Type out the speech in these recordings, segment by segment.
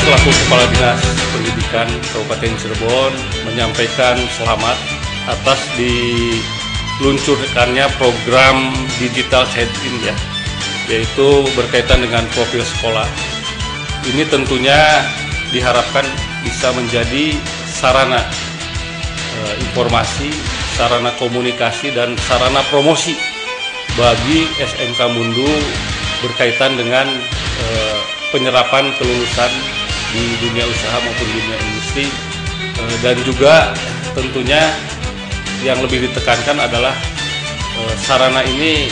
selaku Kepala Dinas Pendidikan Kabupaten Cirebon menyampaikan selamat atas diluncurkannya program digital check-in ya, yaitu berkaitan dengan profil sekolah. Ini tentunya diharapkan bisa menjadi sarana informasi, sarana komunikasi, dan sarana promosi bagi SMK Mundu berkaitan dengan penyerapan kelulusan di dunia usaha maupun dunia industri, dan juga tentunya yang lebih ditekankan adalah sarana ini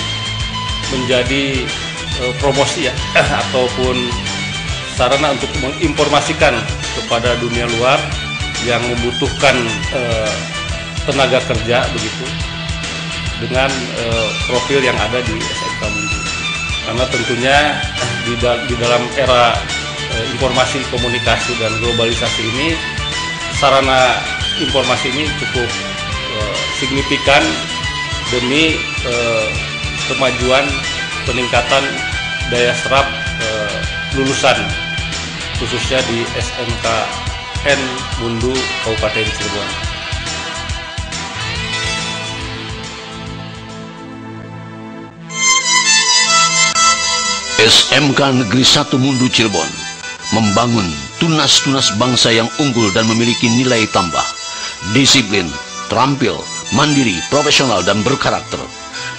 menjadi promosi ya ataupun sarana untuk menginformasikan kepada dunia luar yang membutuhkan tenaga kerja begitu dengan profil yang ada di SMK Mundu. Karena tentunya di dalam era informasi, komunikasi, dan globalisasi ini, sarana informasi ini cukup signifikan demi kemajuan peningkatan daya serap lulusan, khususnya di SMKN Mundu Kabupaten Cirebon. SMK Negeri 1 Mundu Cirebon membangun tunas-tunas bangsa yang unggul dan memiliki nilai tambah, disiplin, terampil, mandiri, profesional, dan berkarakter.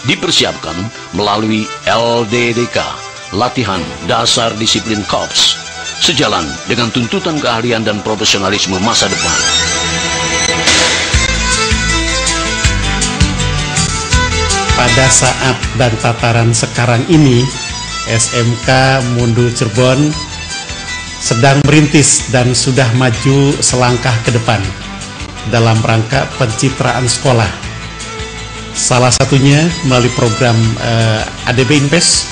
Dipersiapkan melalui LDDK, latihan dasar disiplin korps, sejalan dengan tuntutan keahlian dan profesionalisme masa depan. Pada saat dan tataran sekarang ini, SMK Mundu Cirebon sedang merintis dan sudah maju selangkah ke depan dalam rangka pencitraan sekolah. Salah satunya melalui program ADB Invest,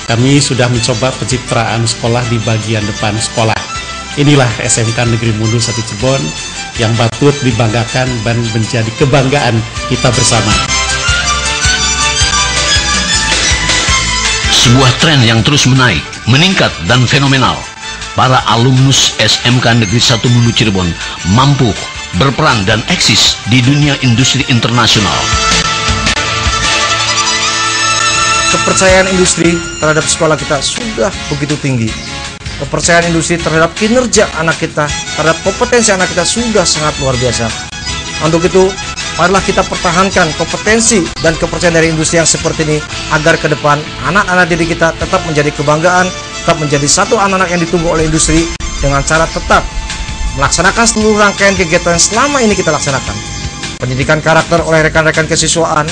kami sudah mencoba pencitraan sekolah di bagian depan sekolah. Inilah SMK Negeri Mundu 1 Cirebon yang patut dibanggakan dan menjadi kebanggaan kita bersama. Sebuah tren yang terus menaik, meningkat, dan fenomenal. Para alumnus SMK Negeri 1 Mundu Cirebon mampu berperan dan eksis di dunia industri internasional. Kepercayaan industri terhadap sekolah kita sudah begitu tinggi. Kepercayaan industri terhadap kinerja anak kita, terhadap kompetensi anak kita sudah sangat luar biasa. Untuk itu, marilah kita pertahankan kompetensi dan kepercayaan dari industri yang seperti ini agar ke depan anak-anak didik kita tetap menjadi kebanggaan, tetap menjadi satu anak-anak yang ditunggu oleh industri dengan cara tetap melaksanakan seluruh rangkaian kegiatan yang selama ini kita laksanakan. Pendidikan karakter oleh rekan-rekan kesiswaan,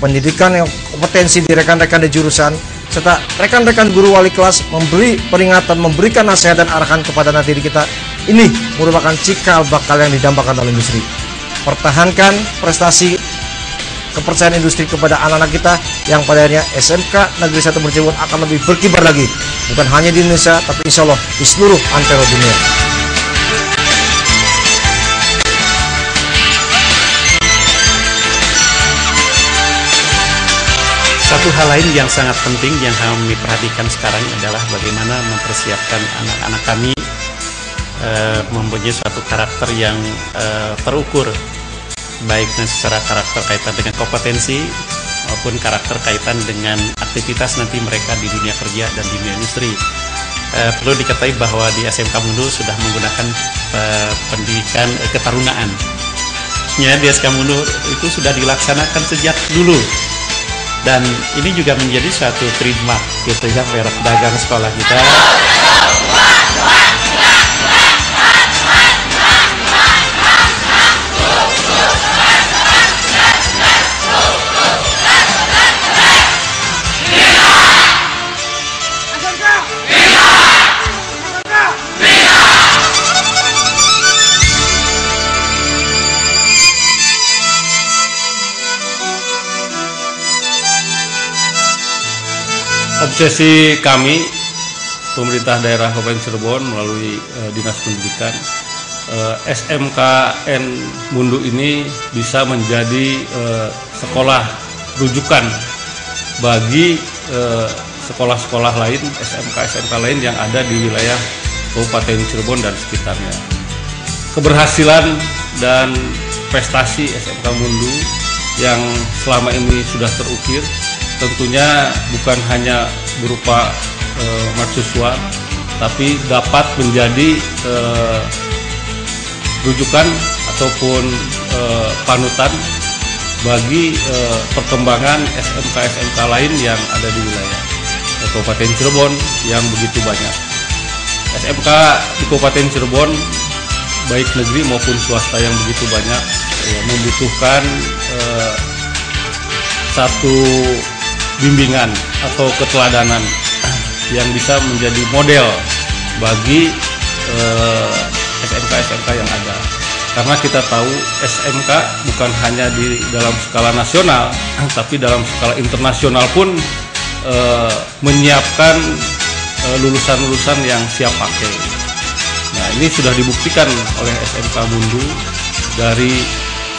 pendidikan yang kompetensi di rekan-rekan di jurusan, serta rekan-rekan guru wali kelas memberi peringatan, memberikan nasihat dan arahan kepada anak didik kita. Ini merupakan cikal bakal yang didambakan oleh industri. Pertahankan prestasi kepercayaan industri kepada anak-anak kita yang pada akhirnya SMK Negeri 1 Mundu Cirebon akan lebih berkibar lagi, bukan hanya di Indonesia tapi insya Allah di seluruh antero dunia. Satu hal lain yang sangat penting yang kami perhatikan sekarang adalah bagaimana mempersiapkan anak-anak kami mempunyai suatu karakter yang terukur, baik secara karakter kaitan dengan kompetensi maupun karakter kaitan dengan aktivitas nanti mereka di dunia kerja dan di dunia industri. Perlu diketahui bahwa di SMK Mundu sudah menggunakan pendidikan ketarunaan. Ya, di SMK Mundu itu sudah dilaksanakan sejak dulu, dan ini juga menjadi suatu trademark gitu ya, merek dagang sekolah kita. Obsesi kami, pemerintah daerah Kabupaten Cirebon melalui Dinas Pendidikan, SMKN Mundu ini bisa menjadi sekolah rujukan bagi sekolah-sekolah lain, SMK-SMK lain yang ada di wilayah Kabupaten Cirebon dan sekitarnya. Keberhasilan dan prestasi SMK Mundu yang selama ini sudah terukir tentunya bukan hanya berupa mercusuar, tapi dapat menjadi rujukan ataupun panutan bagi perkembangan SMK-SMK lain yang ada di wilayah Kabupaten Cirebon yang begitu banyak. SMK di Kabupaten Cirebon baik negeri maupun swasta yang begitu banyak membutuhkan satu bimbingan atau keteladanan yang bisa menjadi model bagi SMK-SMK yang ada. Karena kita tahu SMK bukan hanya di dalam skala nasional, tapi dalam skala internasional pun menyiapkan lulusan-lulusan yang siap pakai. Nah, ini sudah dibuktikan oleh SMK Mundu dari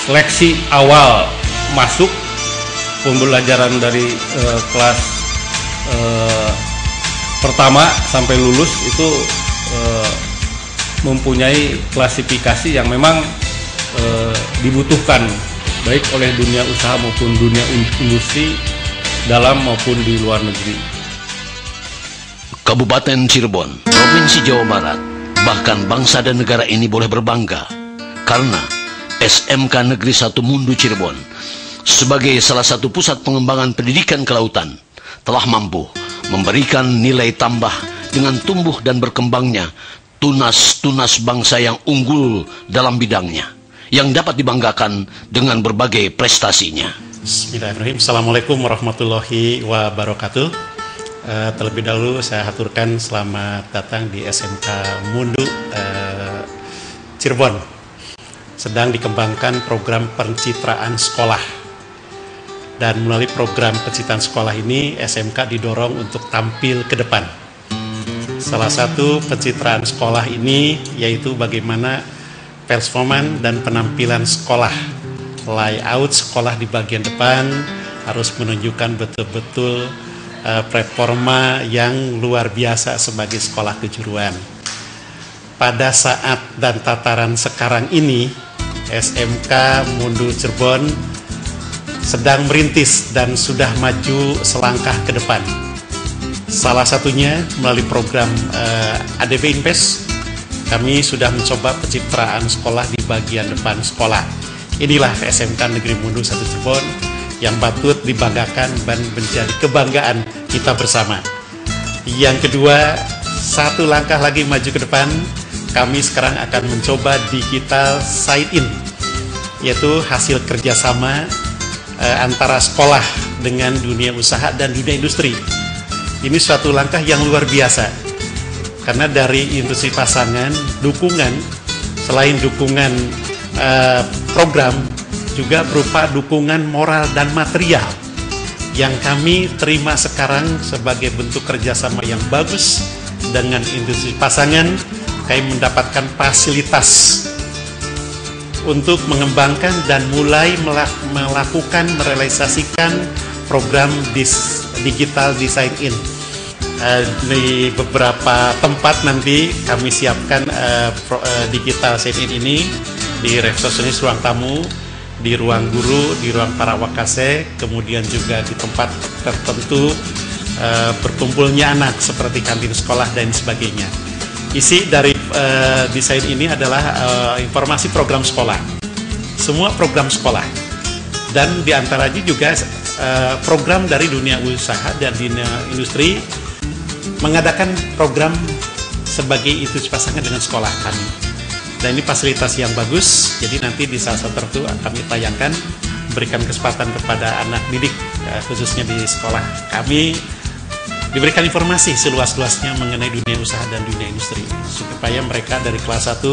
seleksi awal masuk pembelajaran dari kelas pertama sampai lulus itu mempunyai klasifikasi yang memang dibutuhkan baik oleh dunia usaha maupun dunia industri dalam maupun di luar negeri. Kabupaten Cirebon, Provinsi Jawa Barat, bahkan bangsa dan negara ini boleh berbangga karena SMK Negeri 1 Mundu Cirebon sebagai salah satu pusat pengembangan pendidikan kelautan telah mampu memberikan nilai tambah dengan tumbuh dan berkembangnya tunas-tunas bangsa yang unggul dalam bidangnya, yang dapat dibanggakan dengan berbagai prestasinya. Bismillahirrahmanirrahim. Assalamualaikum warahmatullahi wabarakatuh. Terlebih dahulu saya haturkan selamat datang di SMK Mundu Cirebon. Sedang dikembangkan program pencitraan sekolah. Dan melalui program pencitraan sekolah ini, SMK didorong untuk tampil ke depan. Salah satu pencitraan sekolah ini yaitu bagaimana performan dan penampilan sekolah. Layout sekolah di bagian depan harus menunjukkan betul-betul performa yang luar biasa sebagai sekolah kejuruan. Pada saat dan tataran sekarang ini, SMK Mundu Cirebon sedang merintis dan sudah maju selangkah ke depan. Salah satunya melalui program ADB Invest, kami sudah mencoba pencitraan sekolah di bagian depan sekolah. Inilah SMK Negeri Mundu 1 Cirebon yang patut dibanggakan dan menjadi kebanggaan kita bersama. Yang kedua, satu langkah lagi maju ke depan, kami sekarang akan mencoba digital sign-in, yaitu hasil kerjasama antara sekolah dengan dunia usaha dan dunia industri. Ini suatu langkah yang luar biasa, karena dari industri pasangan, dukungan, selain dukungan program, juga berupa dukungan moral dan material yang kami terima sekarang sebagai bentuk kerjasama yang bagus dengan industri pasangan. Kami mendapatkan fasilitas untuk mengembangkan dan mulai melakukan merealisasikan program digital design in. Di beberapa tempat nanti kami siapkan digital sign in ini di resepsionis ruang tamu, di ruang guru, di ruang para wakase, kemudian juga di tempat tertentu berkumpulnya anak seperti kantin sekolah dan sebagainya. Isi dari desain ini adalah informasi program sekolah, semua program sekolah, dan diantaranya juga program dari dunia usaha dan dunia industri mengadakan program sebagai institusi pasangan dengan sekolah kami. Dan ini fasilitas yang bagus, jadi nanti di saat tertentu kami tayangkan, berikan kesempatan kepada anak didik, khususnya di sekolah kami, diberikan informasi seluas-luasnya mengenai dunia usaha dan dunia industri, supaya mereka dari kelas 1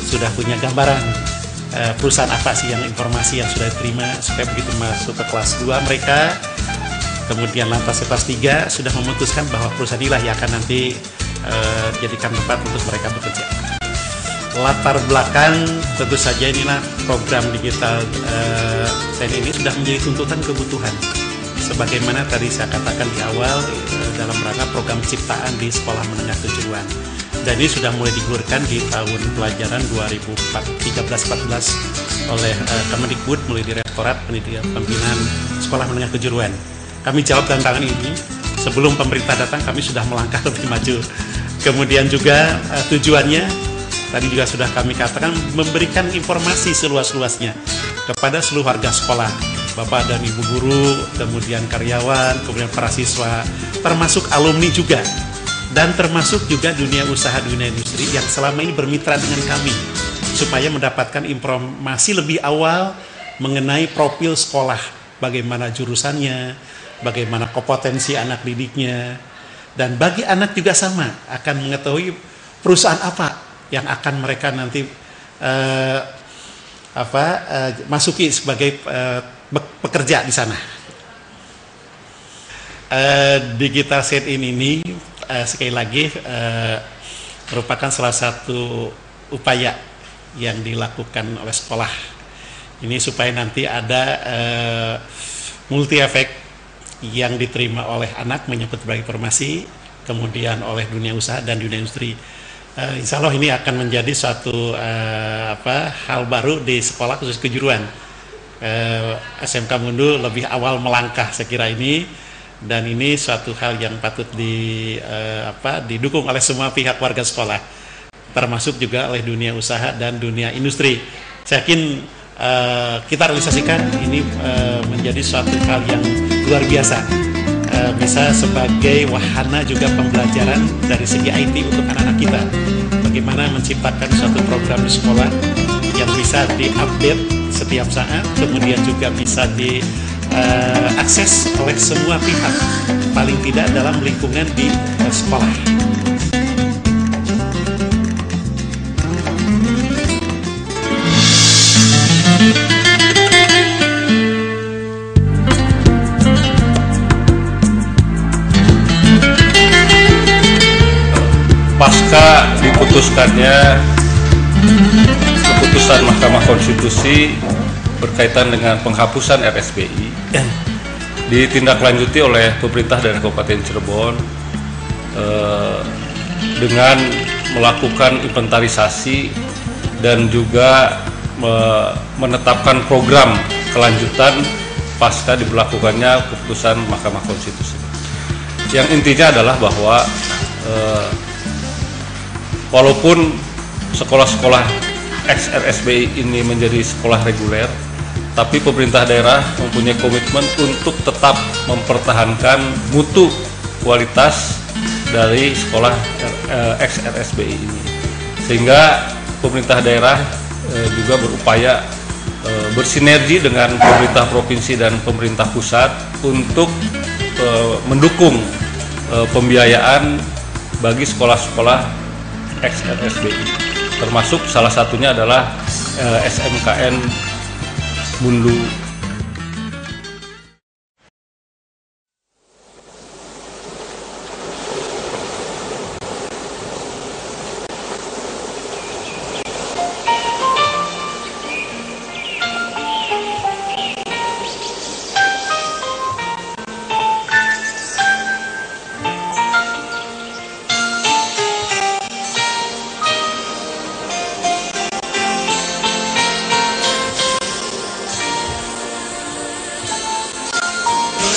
sudah punya gambaran perusahaan apa sih yang informasi yang sudah diterima, supaya begitu masuk ke kelas 2 mereka, kemudian lantas kelas 3 sudah memutuskan bahwa perusahaan inilah yang akan nanti jadikan tempat untuk mereka bekerja. Latar belakang tentu saja inilah program digital ini sudah menjadi tuntutan kebutuhan. Sebagaimana tadi saya katakan di awal dalam rangka program ciptaan di sekolah menengah kejuruan. Dan ini sudah mulai digulirkan di tahun pelajaran 2013-14 oleh Kemendikbud melalui Direktorat Pendidikan Pembinaan Sekolah Menengah Kejuruan. Kami jawab tantangan ini sebelum pemerintah datang, kami sudah melangkah lebih maju. Kemudian juga tujuannya tadi juga sudah kami katakan, memberikan informasi seluas-luasnya kepada seluruh warga sekolah, Bapak dan Ibu guru, kemudian karyawan, kemudian para siswa, termasuk alumni juga, dan termasuk juga dunia usaha, dunia industri yang selama ini bermitra dengan kami, supaya mendapatkan informasi lebih awal mengenai profil sekolah, bagaimana jurusannya, bagaimana kompetensi anak didiknya, dan bagi anak juga sama, akan mengetahui perusahaan apa yang akan mereka nanti masuki sebagai pekerja di sana. Digital set ini sekali lagi merupakan salah satu upaya yang dilakukan oleh sekolah ini supaya nanti ada multi efek yang diterima oleh anak menyangkut berbagai informasi, kemudian oleh dunia usaha dan dunia industri. Insya Allah ini akan menjadi suatu hal baru di sekolah khusus kejuruan. SMK Mundu lebih awal melangkah saya kira ini, dan ini suatu hal yang patut didukung oleh semua pihak warga sekolah, termasuk juga oleh dunia usaha dan dunia industri. Saya yakin kita realisasikan ini menjadi suatu hal yang luar biasa, bisa sebagai wahana juga pembelajaran dari segi IT untuk anak-anak kita. Bagaimana menciptakan suatu program di sekolah yang bisa diupdate setiap saat, kemudian juga bisa diakses oleh semua pihak, paling tidak dalam lingkungan di sekolah. Pasca diputuskannya keputusan Mahkamah Konstitusi berkaitan dengan penghapusan RSBI, ditindaklanjuti oleh pemerintah daerah Kabupaten Cirebon dengan melakukan inventarisasi dan juga menetapkan program kelanjutan pasca diberlakukannya keputusan Mahkamah Konstitusi. Yang intinya adalah bahwa walaupun sekolah-sekolah ex-RSBI ini menjadi sekolah reguler, tapi pemerintah daerah mempunyai komitmen untuk tetap mempertahankan mutu kualitas dari sekolah ex-RSBI ini. Sehingga pemerintah daerah juga berupaya bersinergi dengan pemerintah provinsi dan pemerintah pusat untuk mendukung pembiayaan bagi sekolah-sekolah ex-RSBI, termasuk salah satunya adalah SMKN Mundu.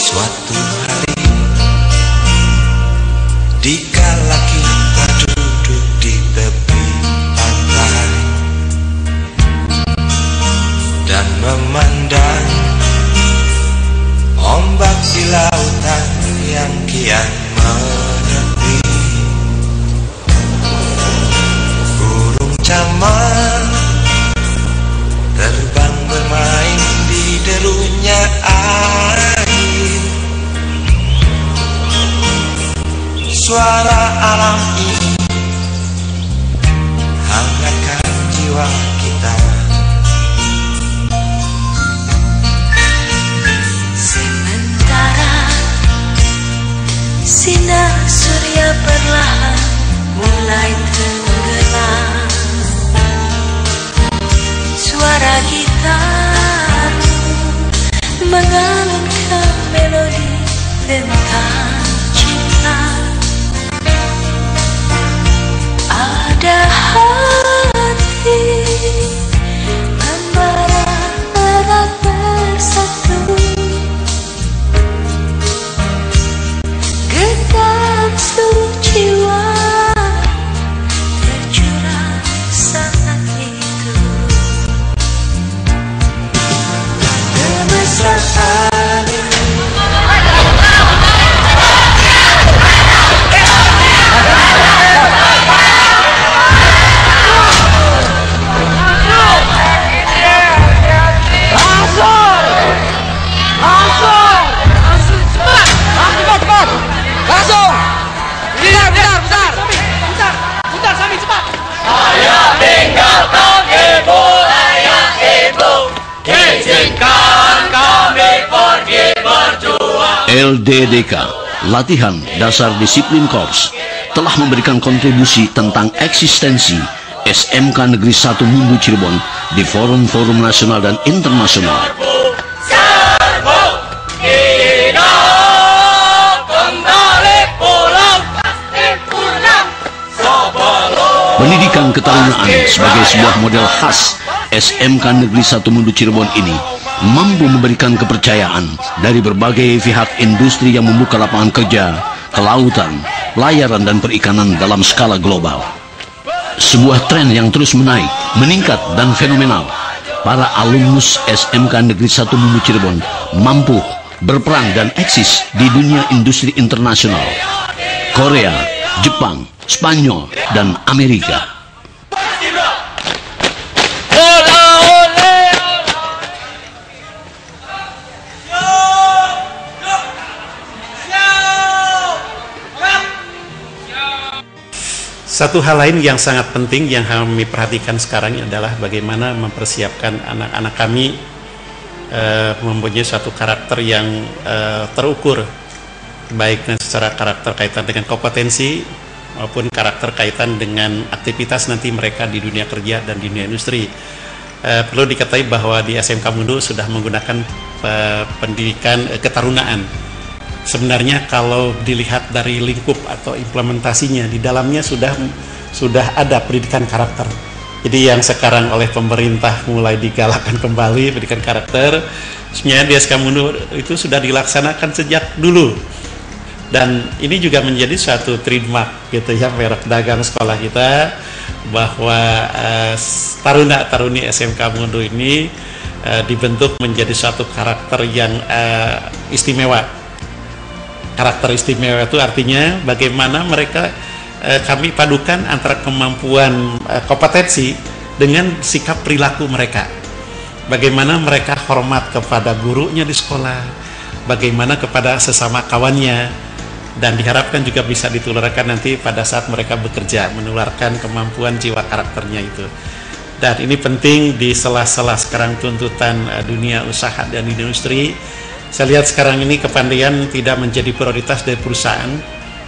Suatu hari, dikala kita duduk di tepi pantai dan memandang ombak di lautan yang kian menepi, burung camar terbang bermain di derunya air. Suara alam ini hangatkan jiwa kita. Sementara sinar surya perlahan mulai tenggelam, suara gitar mengalunkan melodi tentang cinta. LDDK, Latihan Dasar Disiplin Korps, telah memberikan kontribusi tentang eksistensi SMK Negeri 1 Mundu Cirebon di forum-forum nasional dan internasional. Pendidikan ketarunaan sebagai sebuah model khas SMK Negeri 1 Mundu Cirebon ini mampu memberikan kepercayaan dari berbagai pihak industri yang membuka lapangan kerja, kelautan, pelayaran dan perikanan dalam skala global. Sebuah tren yang terus meningkat dan fenomenal. Para alumnus SMK Negeri 1 Mundu Cirebon mampu berperan dan eksis di dunia industri internasional, Korea, Jepang, Spanyol, dan Amerika. Satu hal lain yang sangat penting yang kami perhatikan sekarang adalah bagaimana mempersiapkan anak-anak kami mempunyai suatu karakter yang terukur, baik secara karakter kaitan dengan kompetensi maupun karakter kaitan dengan aktivitas nanti mereka di dunia kerja dan di dunia industri. Perlu diketahui bahwa di SMK Mundu sudah menggunakan pendidikan ketarunaan. Sebenarnya kalau dilihat dari lingkup atau implementasinya, di dalamnya sudah ada pendidikan karakter. Jadi yang sekarang oleh pemerintah mulai digalakkan kembali pendidikan karakter, sebenarnya di SMK Mundu itu sudah dilaksanakan sejak dulu. Dan ini juga menjadi suatu trademark gitu ya, merek dagang sekolah kita, bahwa taruna-taruni SMK Mundu ini dibentuk menjadi suatu karakter yang istimewa. Karakter istimewa itu artinya bagaimana mereka kami padukan antara kemampuan kompetensi dengan sikap perilaku mereka. Bagaimana mereka hormat kepada gurunya di sekolah, bagaimana kepada sesama kawannya, dan diharapkan juga bisa ditularkan nanti pada saat mereka bekerja, menularkan kemampuan jiwa karakternya itu. Dan ini penting di sela-sela sekarang tuntutan dunia usaha dan industri. Saya lihat sekarang ini kepandaian tidak menjadi prioritas dari perusahaan,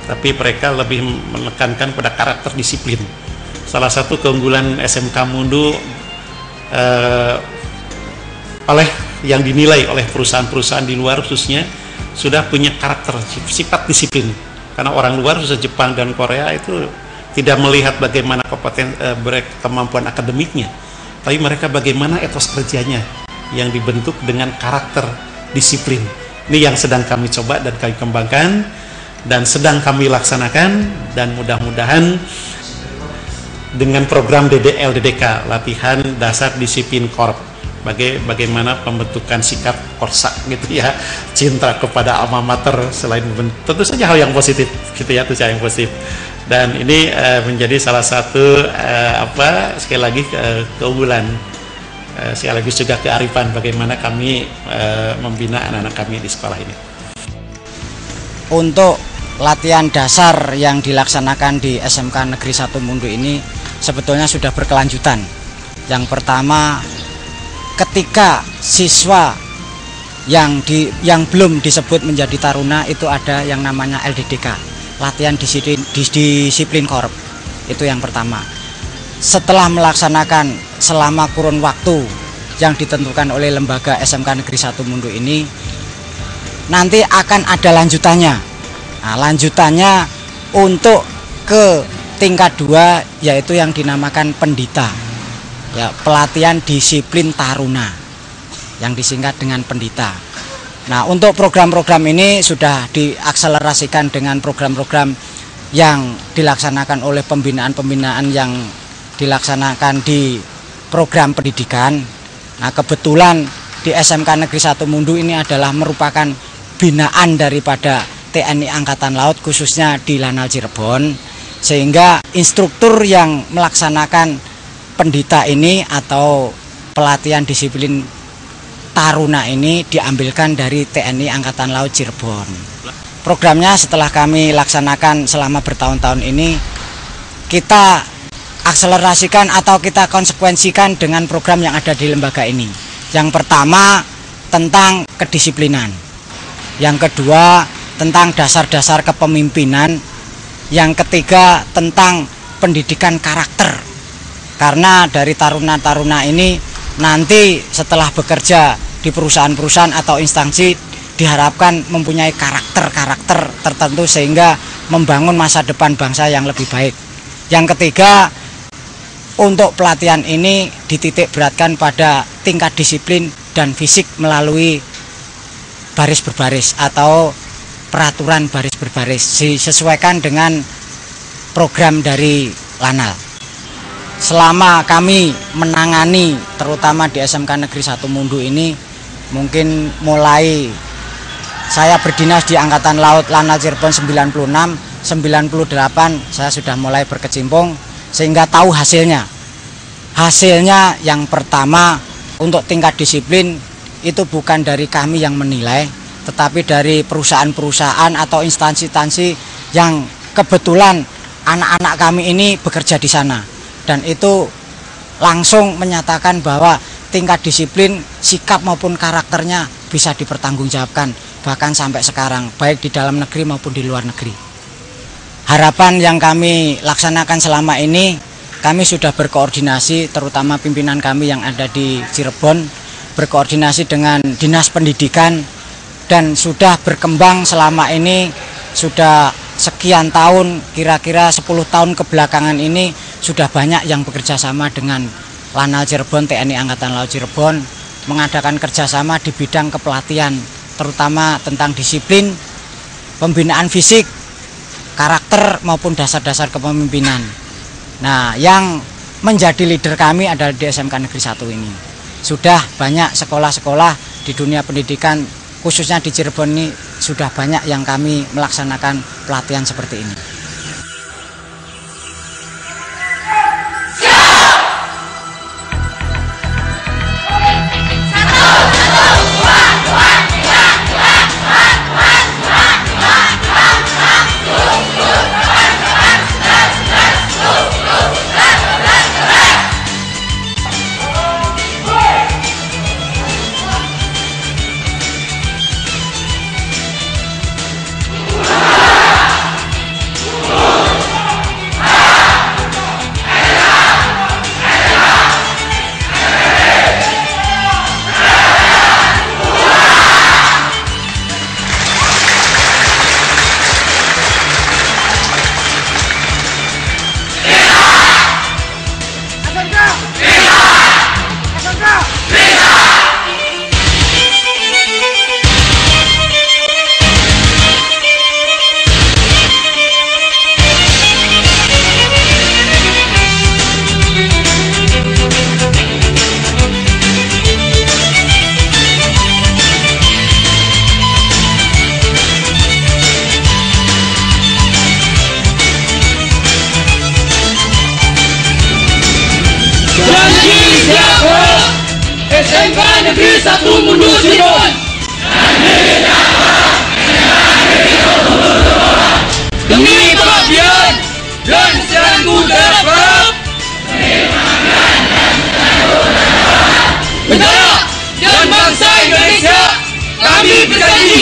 tapi mereka lebih menekankan pada karakter disiplin. Salah satu keunggulan SMK Mundu oleh yang dinilai oleh perusahaan-perusahaan di luar khususnya sudah punya karakter sifat disiplin. Karena orang luar khususnya Jepang dan Korea itu tidak melihat bagaimana kemampuan akademiknya, tapi mereka bagaimana etos kerjanya yang dibentuk dengan karakter disiplin. Ini yang sedang kami coba dan kami kembangkan dan sedang kami laksanakan, dan mudah-mudahan dengan program DDL-DDK, Latihan Dasar Disiplin Korps, bagaimana pembentukan sikap korsa gitu ya, cinta kepada alma mater, selain tentu saja hal yang positif gitu ya, yang positif. Dan ini menjadi salah satu sekali lagi keunggulan, sekaligus juga kearifan bagaimana kami membina anak-anak kami di sekolah ini. Untuk latihan dasar yang dilaksanakan di SMK Negeri 1 Mundu ini sebetulnya sudah berkelanjutan. Yang pertama, ketika siswa yang belum disebut menjadi taruna itu ada yang namanya LDDK, latihan disiplin korps. Itu yang pertama. Setelah melaksanakan selama kurun waktu yang ditentukan oleh lembaga SMK Negeri 1 Mundu ini, nanti akan ada lanjutannya. Nah, lanjutannya untuk ke tingkat 2, yaitu yang dinamakan pendita, ya, pelatihan disiplin taruna, yang disingkat dengan pendita. Nah, untuk program-program ini sudah diakselerasikan dengan program-program yang dilaksanakan oleh pembinaan-pembinaan yang dilaksanakan di program pendidikan. Nah, kebetulan di SMK Negeri 1 Mundu ini adalah merupakan binaan daripada TNI Angkatan Laut, khususnya di Lanal Cirebon, sehingga instruktur yang melaksanakan pendita ini atau pelatihan disiplin taruna ini diambilkan dari TNI Angkatan Laut Cirebon. Programnya setelah kami laksanakan selama bertahun-tahun ini, kita akselerasikan atau kita konsekuensikan dengan program yang ada di lembaga ini. Yang pertama tentang kedisiplinan. Yang kedua tentang dasar-dasar kepemimpinan. Yang ketiga tentang pendidikan karakter. Karena dari taruna-taruna ini nanti setelah bekerja di perusahaan-perusahaan atau instansi diharapkan mempunyai karakter-karakter tertentu sehingga membangun masa depan bangsa yang lebih baik. Yang ketiga, untuk pelatihan ini dititik beratkan pada tingkat disiplin dan fisik melalui baris berbaris atau peraturan baris berbaris disesuaikan dengan program dari Lanal. Selama kami menangani terutama di SMK Negeri 1 Mundu ini, mungkin mulai saya berdinas di Angkatan Laut Lanal Cirebon 96, 98 saya sudah mulai berkecimpung sehingga tahu hasilnya. Hasilnya yang pertama untuk tingkat disiplin itu bukan dari kami yang menilai, tetapi dari perusahaan-perusahaan atau instansi-instansi yang kebetulan anak-anak kami ini bekerja di sana, dan itu langsung menyatakan bahwa tingkat disiplin, sikap maupun karakternya bisa dipertanggungjawabkan bahkan sampai sekarang, baik di dalam negeri maupun di luar negeri. Harapan yang kami laksanakan selama ini, kami sudah berkoordinasi, terutama pimpinan kami yang ada di Cirebon, berkoordinasi dengan Dinas Pendidikan, dan sudah berkembang selama ini, sudah sekian tahun, kira-kira 10 tahun kebelakangan ini, sudah banyak yang bekerja sama dengan Lanal Cirebon, TNI Angkatan Laut Cirebon, mengadakan kerjasama di bidang kepelatihan, terutama tentang disiplin, pembinaan fisik, karakter maupun dasar-dasar kepemimpinan. Nah, yang menjadi leader kami adalah di SMK Negeri 1 ini. Sudah banyak sekolah-sekolah di dunia pendidikan, khususnya di Cirebon ini, sudah banyak yang kami melaksanakan pelatihan seperti ini. SMK Negeri 1 Mundu Cirebon. Demi pengabdian dan sanggup terhadap negara dan bangsa Indonesia, kami berjanji.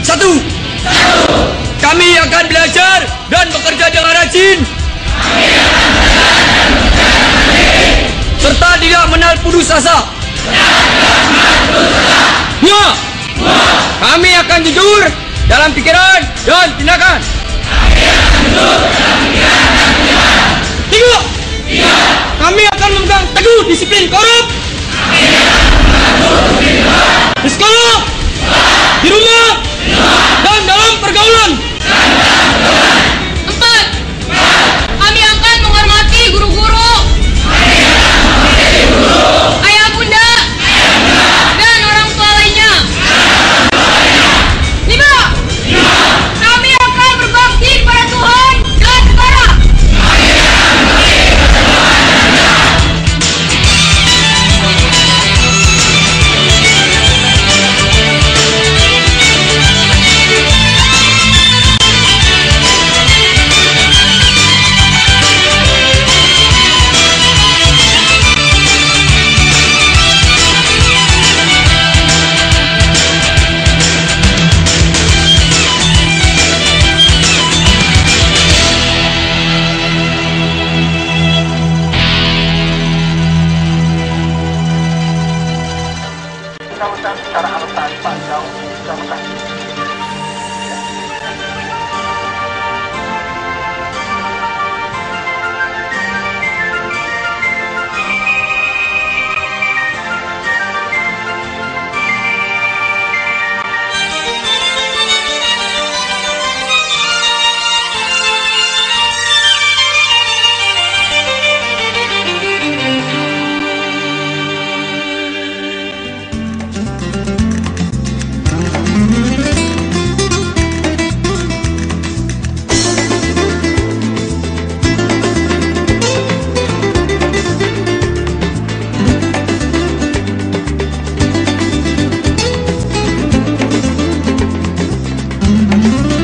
Satu, kami akan belajar dan bekerja dengan rajin, serta tidak mengenal putus asa. Dua, kami akan jujur dalam pikiran dan tindakan. Tiga, kami akan memegang teguh disiplin korup di sekolah, di rumah, dan dalam pergaulan. Empat, kami akan menghormati guru-guru, ayah bunda, dan orang tua lainnya. Lima, kami akan berbakti kepada Tuhan dan negara. Tuhan.